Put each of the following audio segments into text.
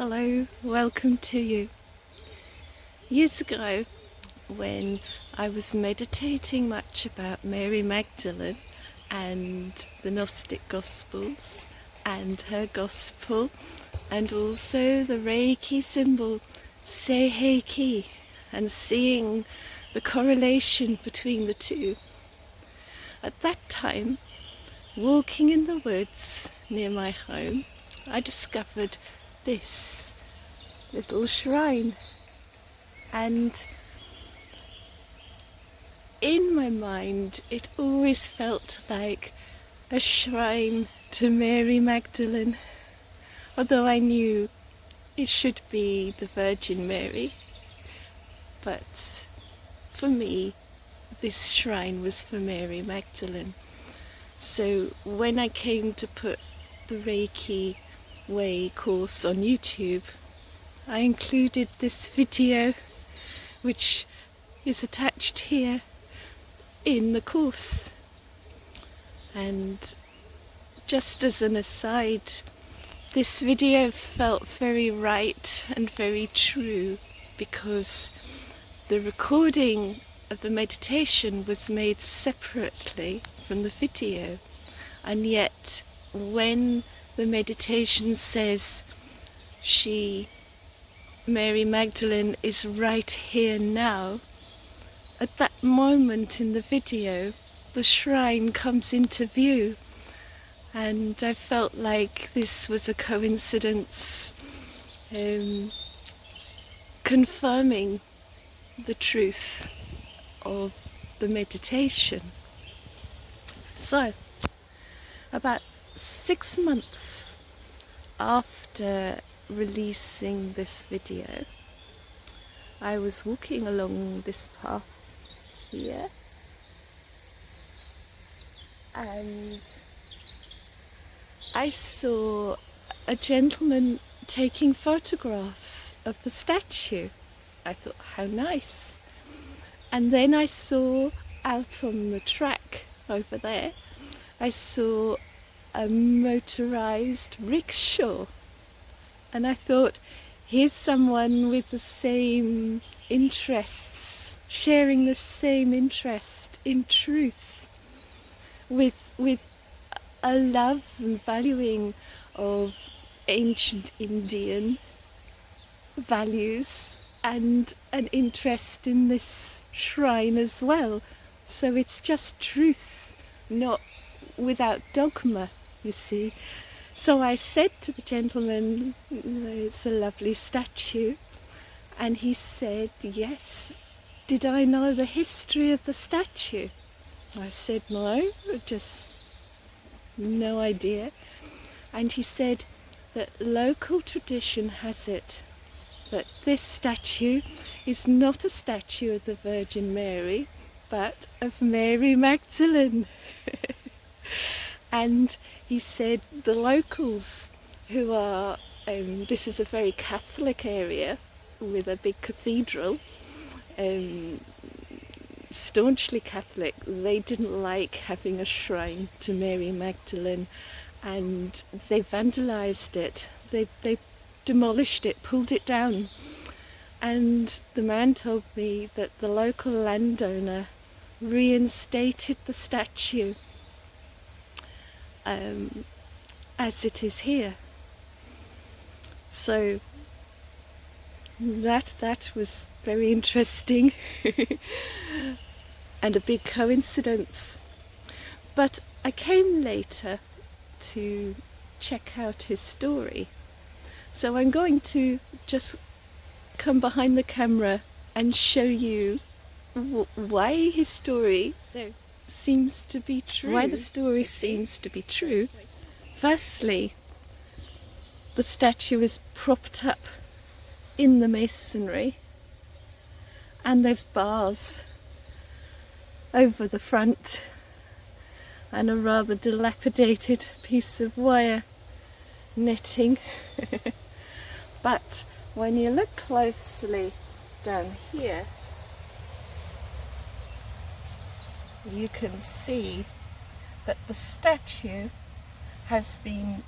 Hello, welcome to you. Years ago, when I was meditating much about Mary Magdalene and the Gnostic Gospels and her Gospel, and also the Reiki symbol Seiheiki, and seeing the correlation between the two. At that time, walking in the woods near my home, I discovered this little shrine, and in my mind it always felt like a shrine to Mary Magdalene, although I knew it should be the Virgin Mary. But for me, this shrine was for Mary Magdalene. So when I came to put the Reiki Way course on YouTube, I included this video, which is attached here in the course. And just as an aside, this video felt very right and very true because the recording of the meditation was made separately from the video, and yet when the meditation says Mary Magdalene is right here now, at that moment in the video the shrine comes into view, and I felt like this was a coincidence, confirming the truth of the meditation. So, about 6 months after releasing this video, I was walking along this path here, and I saw a gentleman taking photographs of the statue. I thought, how nice. And then I saw out on the track over there, I saw a motorized rickshaw, and I thought, here's someone with the same interests, sharing the same interest in truth, with a love and valuing of ancient Indian values and an interest in this shrine as well. So it's just truth, not without dogma, you see. So I said to the gentleman, it's a lovely statue, and he said, yes. Did I know the history of the statue? I said, no, just no idea. And he said that local tradition has it that this statue is not a statue of the Virgin Mary, but of Mary Magdalene. And he said the locals who are, this is a very Catholic area with a big cathedral, staunchly Catholic, they didn't like having a shrine to Mary Magdalene, and they vandalized it. They demolished it, pulled it down. And the man told me that the local landowner reinstated the statue as it is here. So that was very interesting and a big coincidence. But I came later to check out his story, so I'm going to just come behind the camera and show you why his story seems to be true. Why the story seems to be true. Firstly, the statue is propped up in the masonry, and there's bars over the front and a rather dilapidated piece of wire netting. But when you look closely down here, you can see that the statue has been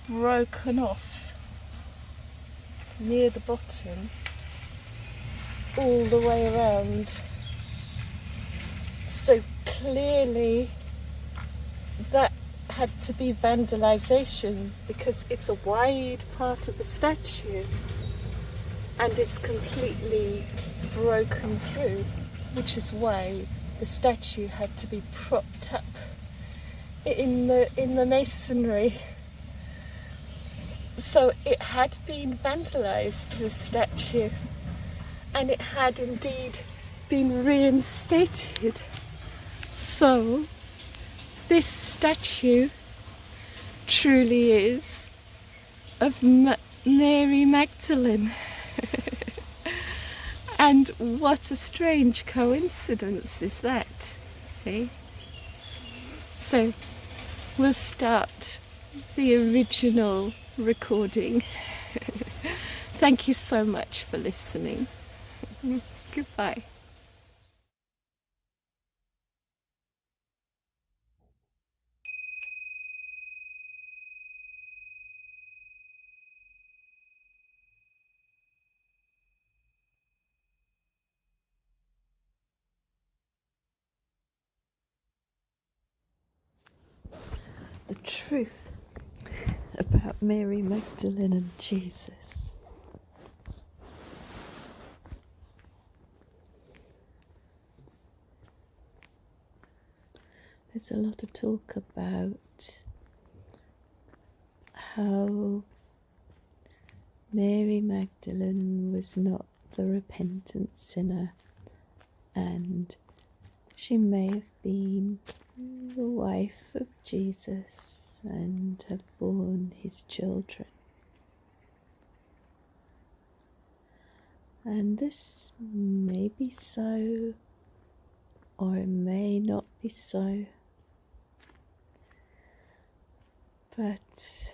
broken off near the bottom all the way around. So clearly that had to be vandalisation, because it's a wide part of the statue and it's completely broken through, which is why the statue had to be propped up in the masonry. So it had been vandalised, the statue, and it had indeed been reinstated. So this statue truly is of Mary Magdalene. And what a strange coincidence is that, eh? So we'll start the original recording. Thank you so much for listening. Goodbye. The truth about Mary Magdalene and Jesus. There's a lot of talk about how Mary Magdalene was not the repentant sinner, and she may have been the wife of Jesus and have borne his children. And this may be so, or it may not be so, but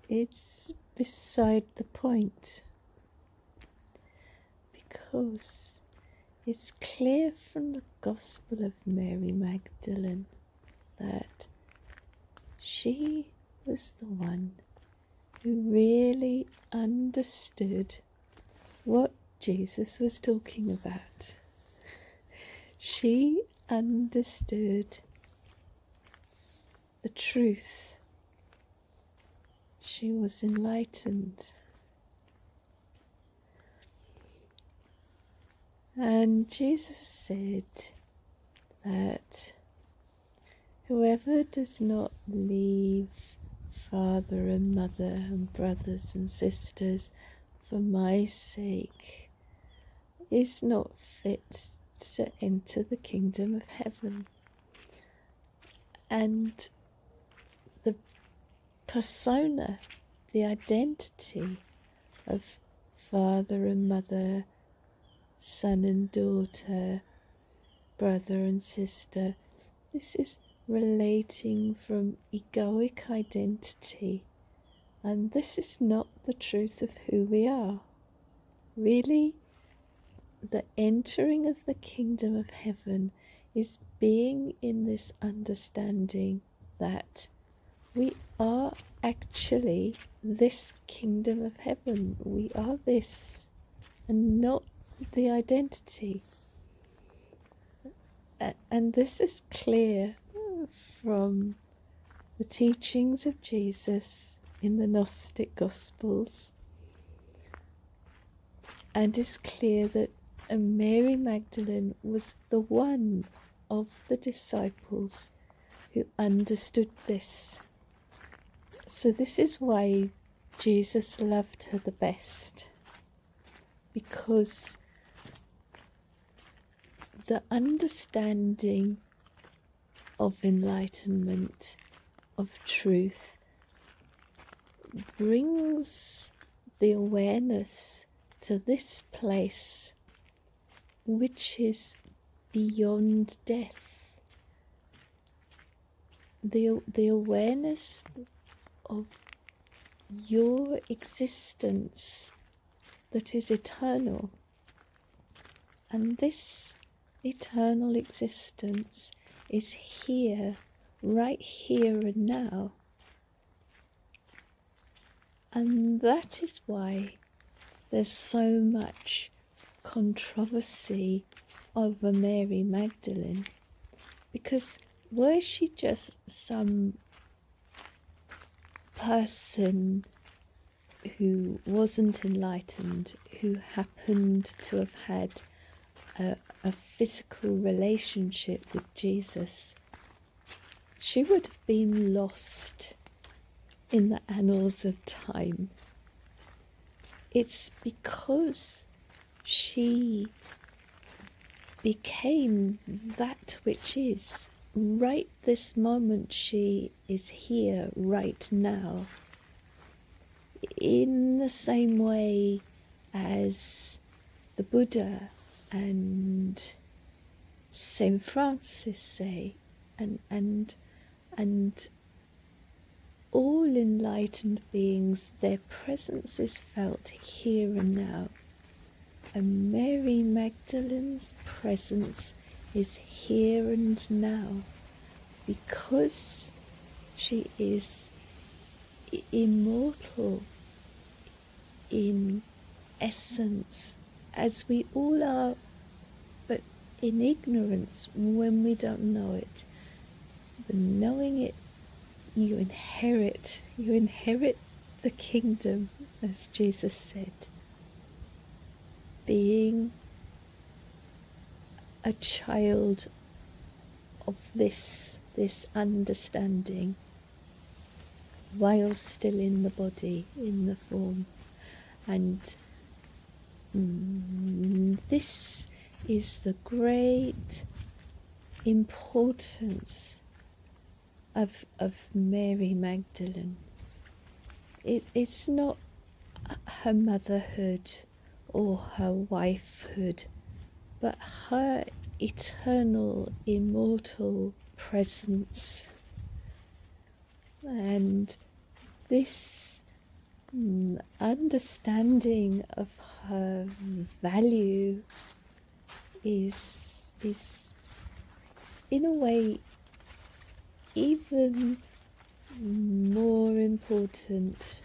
it's beside the point, because it's clear from the Gospel of Mary Magdalene that she was the one who really understood what Jesus was talking about. She understood the truth. She was enlightened. And Jesus said that whoever does not leave father and mother and brothers and sisters for my sake is not fit to enter the kingdom of heaven. And the persona, the identity of father and mother, son and daughter, brother and sister, this is relating from egoic identity, and this is not the truth of who we are. Really, the entering of the kingdom of heaven is being in this understanding that we are actually this kingdom of heaven. We are this, and not the identity. And this is clear from the teachings of Jesus in the Gnostic Gospels, and it's clear that Mary Magdalene was the one of the disciples who understood this. So this is why Jesus loved her the best, because the understanding of enlightenment, of truth, brings the awareness to this place which is beyond death. The awareness of your existence that is eternal. And this eternal existence is here, right here and now. And that is why there's so much controversy over Mary Magdalene, because were she just some person who wasn't enlightened, who happened to have had a physical relationship with Jesus, she would have been lost in the annals of time. It's because she became that which is. Right this moment, she is here right now, in the same way as the Buddha and Saint Francis say, and all enlightened beings, their presence is felt here and now. And Mary Magdalene's presence is here and now because she is immortal in essence, as we all are, but in ignorance when we don't know it. But knowing it, you inherit the kingdom, as Jesus said. Being a child of this understanding, while still in the body, in the form. And this is the great importance of Mary Magdalene. It's not her motherhood or her wifehood, but her eternal, immortal presence. And this understanding of her value is in a way even more important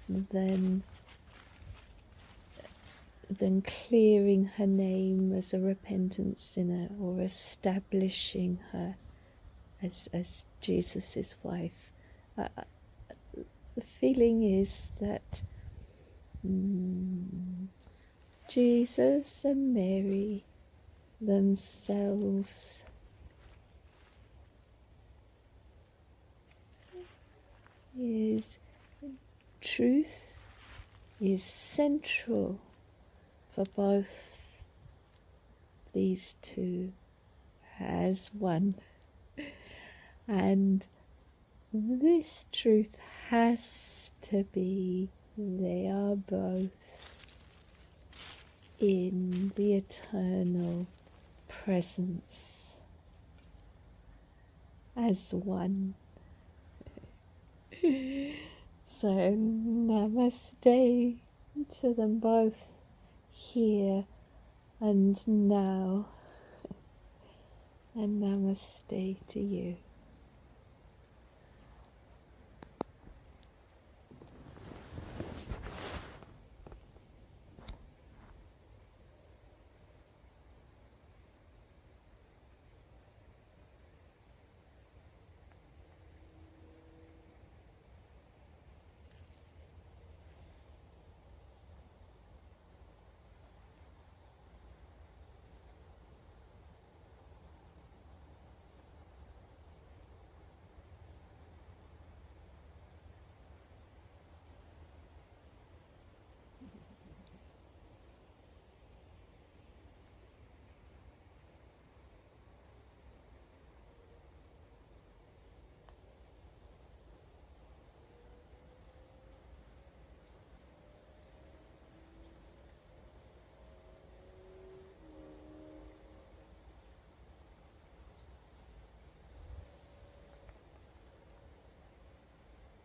than clearing her name as a repentant sinner or establishing her as Jesus' wife. The feeling is that Jesus and Mary themselves truth is central for both these two as one. And this truth has to be, they are both in the eternal presence as one. So namaste to them both here and now, and namaste to you.